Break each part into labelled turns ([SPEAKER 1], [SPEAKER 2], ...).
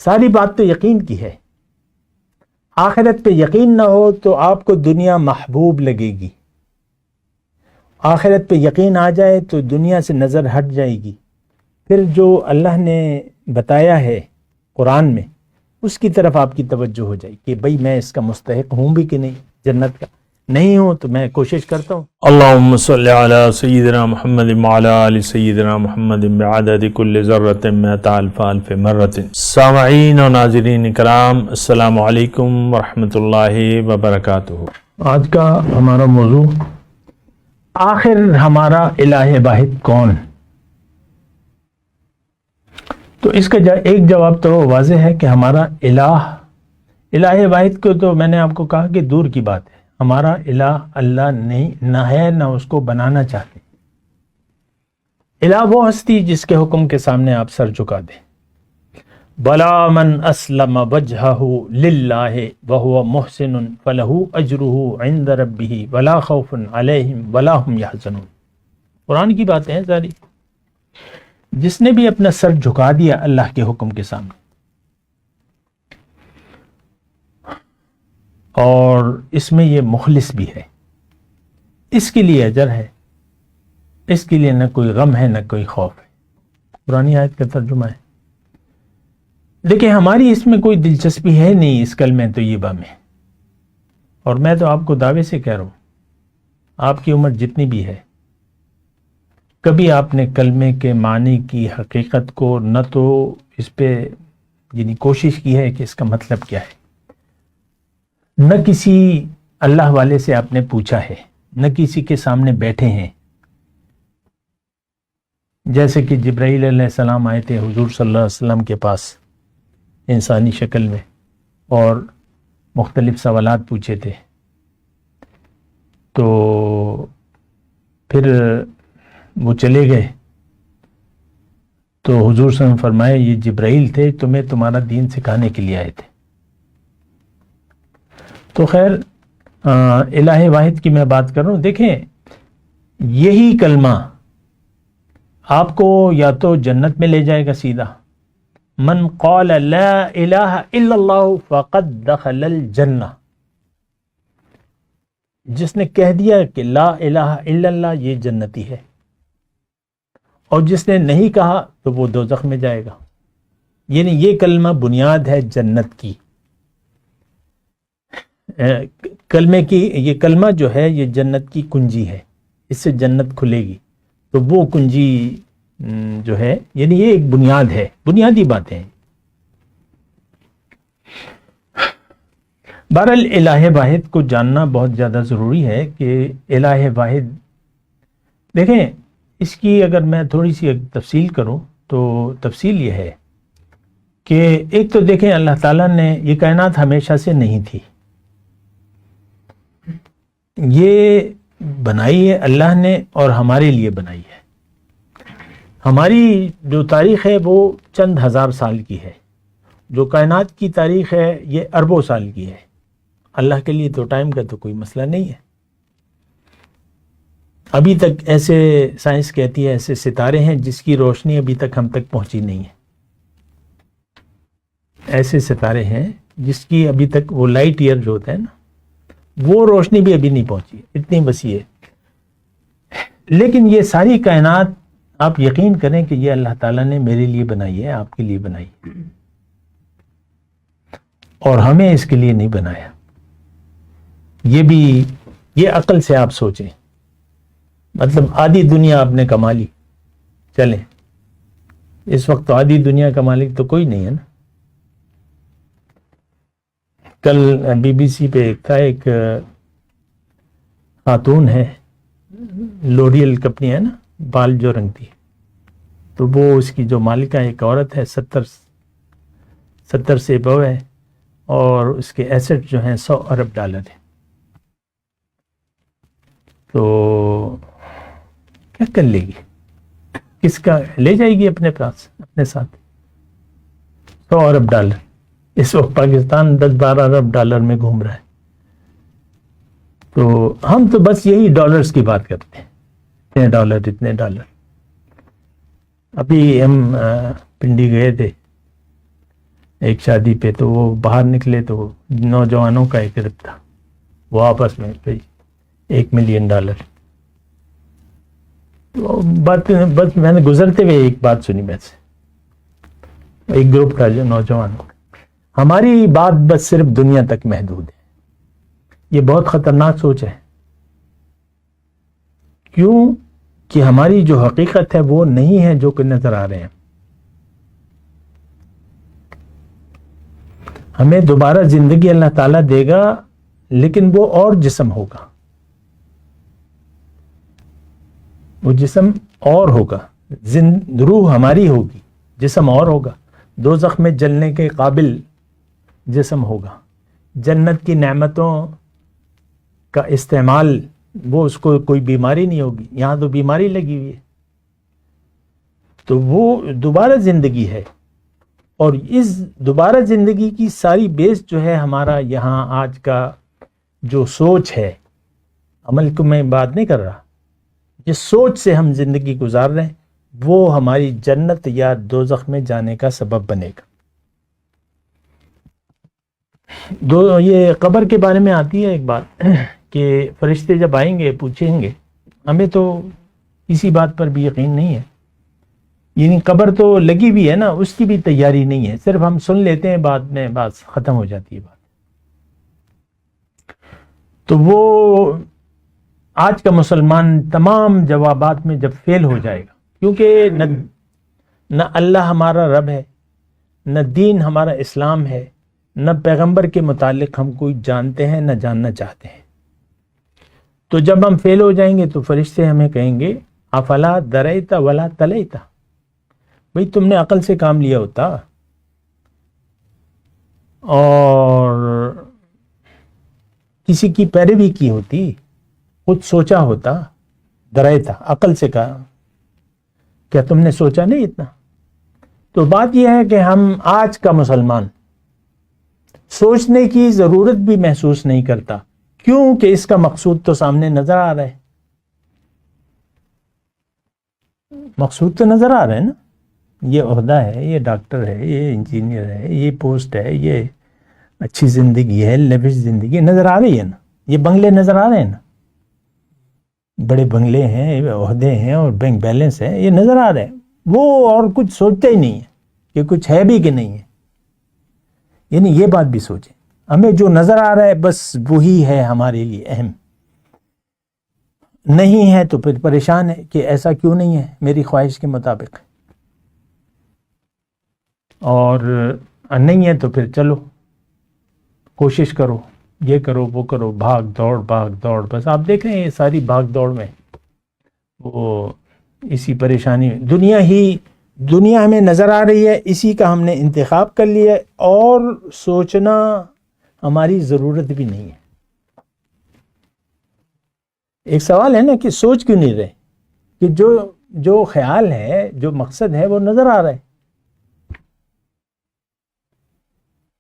[SPEAKER 1] ساری بات تو یقین کی ہے. آخرت پہ یقین نہ ہو تو آپ کو دنیا محبوب لگے گی. آخرت پہ یقین آ جائے تو دنیا سے نظر ہٹ جائے گی. پھر جو اللہ نے بتایا ہے قرآن میں اس کی طرف آپ کی توجہ ہو جائے کہ بھئی میں اس کا مستحق ہوں بھی کہ نہیں، جنت کا نہیں ہوں تو میں کوشش کرتا ہوں.
[SPEAKER 2] اللہم صلی علی سیدنا محمد وعلی آل سیدنا محمد بعدد کل ذرۃ مئۃ الف الف مرۃ. سامعین و ناظرین کرام، السلام علیکم ورحمۃ اللہ وبرکاتہ.
[SPEAKER 1] آج کا ہمارا موضوع آخر ہمارا الہ واحد کون؟ تو اس کا ایک جواب تو واضح ہے کہ ہمارا الہ واحد کو تو میں نے آپ کو کہا کہ دور کی بات ہے. ہمارا الہ اللہ نہیں نہ ہے نہ اس کو بنانا چاہتے. الہ وہ ہستی جس کے حکم کے سامنے آپ سر جھکا دیں. بلا من اسلم وجہہ للہ وہو محسن فلہ اجرہ عند ربہ ولا خوف علیہم ولا ہم یحزنون. قرآن کی باتیں ہیں ساری. جس نے بھی اپنا سر جھکا دیا اللہ کے حکم کے سامنے اور اس میں یہ مخلص بھی ہے، اس کے لیے اجر ہے، اس کے لیے نہ کوئی غم ہے نہ کوئی خوف ہے. قرآن آیت کا ترجمہ ہے. دیکھیں ہماری اس میں کوئی دلچسپی ہے نہیں اس کلمہ طیبہ میں، اور میں تو آپ کو دعوے سے کہہ رہا ہوں آپ کی عمر جتنی بھی ہے کبھی آپ نے کلمے کے معنی کی حقیقت کو نہ تو اس پہ یعنی کوشش کی ہے کہ اس کا مطلب کیا ہے، نہ کسی اللہ والے سے آپ نے پوچھا ہے، نہ کسی کے سامنے بیٹھے ہیں. جیسے کہ جبرائیل علیہ السلام آئے تھے حضور صلی اللہ علیہ وسلم کے پاس انسانی شکل میں اور مختلف سوالات پوچھے تھے. تو پھر وہ چلے گئے تو حضور صلی اللہ علیہ وسلم فرمائے یہ جبرائیل تھے، تمہیں تمہارا دین سکھانے کے لیے آئے تھے. تو خیر الہ واحد کی میں بات کر رہا ہوں. دیکھیں یہی کلمہ آپ کو یا تو جنت میں لے جائے گا سیدھا. من قال لا الہ الا اللہ فقد دخل الجنہ. جس نے کہہ دیا کہ لا الہ الا اللہ یہ جنتی ہے، اور جس نے نہیں کہا تو وہ دوزخ میں جائے گا. یعنی یہ کلمہ بنیاد ہے جنت کی. کلمے کی یہ کلمہ جو ہے یہ جنت کی کنجی ہے، اس سے جنت کھلے گی. تو وہ کنجی جو ہے یعنی یہ ایک بنیاد ہے، بنیادی باتیں ہیں. بہرحال الہ واحد کو جاننا بہت زیادہ ضروری ہے کہ الہ واحد دیکھیں اس کی اگر میں تھوڑی سی تفصیل کروں تو تفصیل یہ ہے کہ ایک تو دیکھیں اللہ تعالیٰ نے یہ کائنات ہمیشہ سے نہیں تھی، یہ بنائی ہے اللہ نے اور ہمارے لیے بنائی ہے. ہماری جو تاریخ ہے وہ چند ہزار سال کی ہے، جو کائنات کی تاریخ ہے یہ اربوں سال کی ہے. اللہ کے لیے تو ٹائم کا تو کوئی مسئلہ نہیں ہے. ابھی تک ایسے سائنس کہتی ہے ایسے ستارے ہیں جس کی روشنی ابھی تک ہم تک پہنچی نہیں ہے. ایسے ستارے ہیں جس کی ابھی تک وہ لائٹ ایئر جو ہوتا ہے نا وہ روشنی بھی ابھی نہیں پہنچی، اتنی وسیع ہے. لیکن یہ ساری کائنات آپ یقین کریں کہ یہ اللہ تعالیٰ نے میرے لیے بنائی ہے، آپ کے لیے بنائی ہے، اور ہمیں اس کے لیے نہیں بنایا. یہ بھی یہ عقل سے آپ سوچیں. مطلب آدھی دنیا آپ نے کما لی، چلیں اس وقت تو آدھی دنیا کا مالک تو کوئی نہیں ہے نا. کل بی بی سی پہ تھا ایک خاتون ہے، لوریل کمپنی ہے نا بال جو رنگتی ہے، تو وہ اس کی جو مالکہ ایک عورت ہے 70 سے ابو ہے اور اس کے ایسٹ جو ہیں $100 ارب ہیں. تو کیا کر لے گی؟ کس کا لے جائے گی اپنے پاس اپنے ساتھ $100 ارب. اس وقت پاکستان 10-12 ارب ڈالر میں گھوم رہا ہے. تو ہم تو بس یہی ڈالرز کی بات کرتے ہیں، اتنے ڈالر. ابھی ہم پنڈی گئے تھے ایک شادی پہ، تو وہ باہر نکلے تو نوجوانوں کا ایک گروپ تھا، وہ آپس میں بھائی $1 ملین۔ تو بس میں نے گزرتے ہوئے ایک بات سنی میں سے، ایک گروپ تھا جو نوجوانوں کا، ہماری بات بس صرف دنیا تک محدود ہے۔ یہ بہت خطرناک سوچ ہے، کیوں کہ ہماری جو حقیقت ہے وہ نہیں ہے جو کہ نظر آ رہے ہیں۔ ہمیں دوبارہ زندگی اللہ تعالیٰ دے گا، لیکن وہ اور جسم ہوگا، وہ جسم اور ہوگا، روح ہماری ہوگی، جسم اور ہوگا، دوزخ میں جلنے کے قابل جسم ہوگا، جنت کی نعمتوں کا استعمال، وہ اس کو کوئی بیماری نہیں ہوگی، یہاں تو بیماری لگی ہوئی ہے۔ تو وہ دوبارہ زندگی ہے، اور اس دوبارہ زندگی کی ساری بیس جو ہے ہمارا یہاں آج کا جو سوچ ہے، عمل کو میں بات نہیں کر رہا، جس سوچ سے ہم زندگی گزار رہے ہیں وہ ہماری جنت یا دوزخ میں جانے کا سبب بنے گا۔ یہ قبر کے بارے میں آتی ہے ایک بات کہ فرشتے جب آئیں گے پوچھیں گے، ہمیں تو اسی بات پر بھی یقین نہیں ہے، یعنی قبر تو لگی بھی ہے نا، اس کی بھی تیاری نہیں ہے، صرف ہم سن لیتے ہیں، بعد میں بات ختم ہو جاتی ہے بات۔ تو وہ آج کا مسلمان تمام جوابات میں جب فیل ہو جائے گا، کیونکہ نہ اللہ ہمارا رب ہے، نہ دین ہمارا اسلام ہے، نہ پیغمبر کے متعلق ہم کوئی جانتے ہیں نہ جاننا چاہتے ہیں۔ تو جب ہم فیل ہو جائیں گے تو فرشتے ہمیں کہیں گے افلا دریت ولا تلیت، بھئی تم نے عقل سے کام لیا ہوتا اور کسی کی پیروی کی ہوتی، خود سوچا ہوتا، دریت عقل سے کہا، کیا تم نے سوچا نہیں اتنا؟ تو بات یہ ہے کہ ہم آج کا مسلمان سوچنے کی ضرورت بھی محسوس نہیں کرتا، کیونکہ اس کا مقصود تو سامنے نظر آ رہا ہے، مقصود تو نظر آ رہا ہے نا، یہ عہدہ ہے، یہ ڈاکٹر ہے، یہ انجینئر ہے، یہ پوسٹ ہے، یہ اچھی زندگی ہے، لیوش زندگی نظر آ رہی ہے نا، یہ بنگلے نظر آ رہے ہیں نا، بڑے بنگلے ہیں، عہدے ہیں اور بینک بیلنس ہے، یہ نظر آ رہے ہیں، وہ اور کچھ سوچتا ہی نہیں ہے کہ کچھ ہے بھی کہ نہیں ہے۔ یعنی یہ بات بھی سوچیں، ہمیں جو نظر آ رہا ہے بس وہی ہے ہمارے لیے اہم، نہیں ہے تو پھر پریشان ہے کہ ایسا کیوں نہیں ہے میری خواہش کے مطابق، اور نہیں ہے تو پھر چلو کوشش کرو، یہ کرو وہ کرو، بھاگ دوڑ، بس آپ دیکھ رہے ہیں یہ ساری بھاگ دوڑ میں وہ اسی پریشانی میں دنیا ہمیں نظر آ رہی ہے، اسی کا ہم نے انتخاب کر لیا ہے، اور سوچنا ہماری ضرورت بھی نہیں ہے۔ ایک سوال ہے نا کہ سوچ کیوں نہیں رہے، کہ جو خیال ہے، جو مقصد ہے وہ نظر آ رہا ہے۔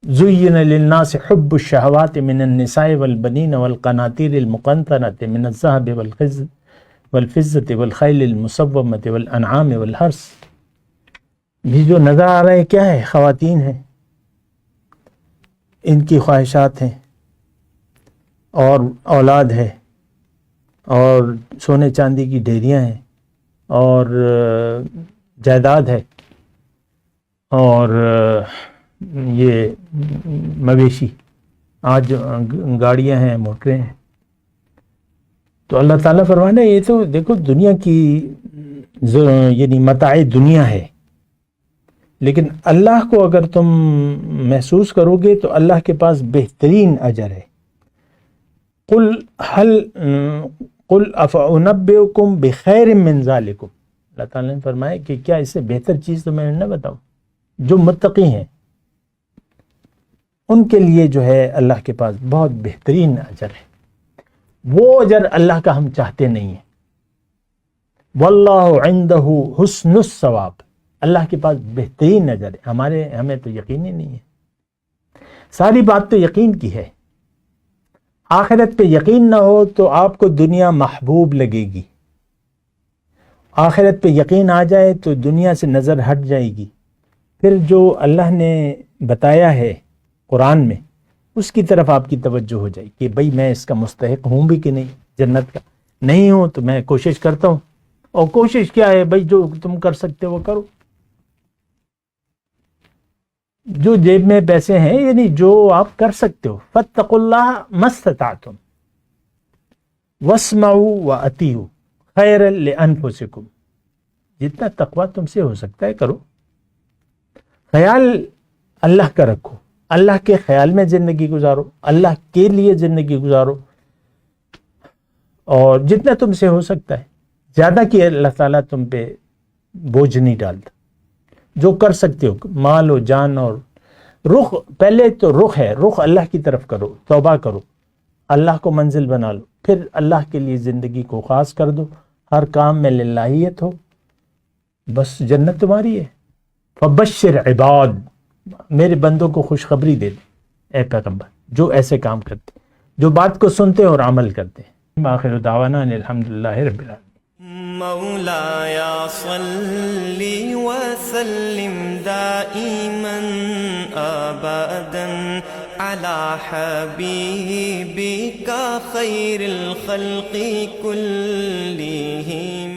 [SPEAKER 1] زُيِّنَ لِلنَّاسِ حُبُّ الشَّهَوَاتِ مِنَ النِّسَاءِ وَالْبَنِينَ وَالْقَنَاطِيرِ الْمُقَنطَرَةِ مِنَ الذَّهَبِ وَالْفِضَّةِ وَالْخَيْلِ الْمُسَوَّمَةِ وَالْأَنْعَامِ وَالْحَرْثِ، یہ جو نظر آ رہا ہے کیا ہے؟ خواتین ہیں، ان کی خواہشات ہیں، اور اولاد ہے، اور سونے چاندی کی ڈھیریاں ہیں، اور جائیداد ہے، اور یہ مویشی، آج گاڑیاں ہیں، موٹریں ہیں۔ تو اللہ تعالیٰ فرمانا یہ تو دیکھو دنیا کی یعنی متاع دنیا ہے، لیکن اللہ کو اگر تم محسوس کرو گے تو اللہ کے پاس بہترین اجر ہے۔ قل افانبئکم بخیر من ذالکم، اللہ تعالیٰ نے فرمایا کہ کیا اس سے بہتر چیز تو میں نہ بتاؤں؟ جو متقی ہیں ان کے لیے جو ہے اللہ کے پاس بہت بہترین اجر ہے، وہ اجر اللہ کا ہم چاہتے نہیں ہیں۔ واللہ عندہ حسن الثواب، اللہ کے پاس بہترین اجر ہے، ہمیں تو یقین ہی نہیں ہے۔ ساری بات تو یقین کی ہے، آخرت پہ یقین نہ ہو تو آپ کو دنیا محبوب لگے گی، آخرت پہ یقین آ جائے تو دنیا سے نظر ہٹ جائے گی، پھر جو اللہ نے بتایا ہے قرآن میں اس کی طرف آپ کی توجہ ہو جائے کہ بھئی میں اس کا مستحق ہوں بھی کہ نہیں، جنت کا نہیں ہوں تو میں کوشش کرتا ہوں، اور کوشش کیا ہے بھئی جو تم کر سکتے وہ کرو، جو جیب میں پیسے ہیں یعنی جو آپ کر سکتے ہو، فاتقوا اللہ ما استطعتم واسمعوا واطیعوا خیرا لانفسکم، جتنا تقوی تم سے ہو سکتا ہے کرو، خیال اللہ کا رکھو، اللہ کے خیال میں زندگی گزارو، اللہ کے لیے زندگی گزارو، اور جتنا تم سے ہو سکتا ہے، زیادہ کی اللہ تعالیٰ تم پہ بوجھ نہیں ڈالتا، جو کر سکتے ہو مال و جان، اور رخ پہلے تو رخ ہے، رخ اللہ کی طرف کرو، توبہ کرو، اللہ کو منزل بنا لو، پھر اللہ کے لیے زندگی کو خاص کر دو، ہر کام میں للہیت ہو، بس جنت تمہاری ہے۔ فبشر عباد، میرے بندوں کو خوشخبری دے دے اے پیغمبر جو ایسے کام کرتے، جو بات کو سنتے اور عمل کرتے ہیں۔ آخر دعوانا ان الحمدللہ رب العالمین۔
[SPEAKER 3] مولاي صل وسلم دائما ابدا على حبيبك خير الخلق كلهم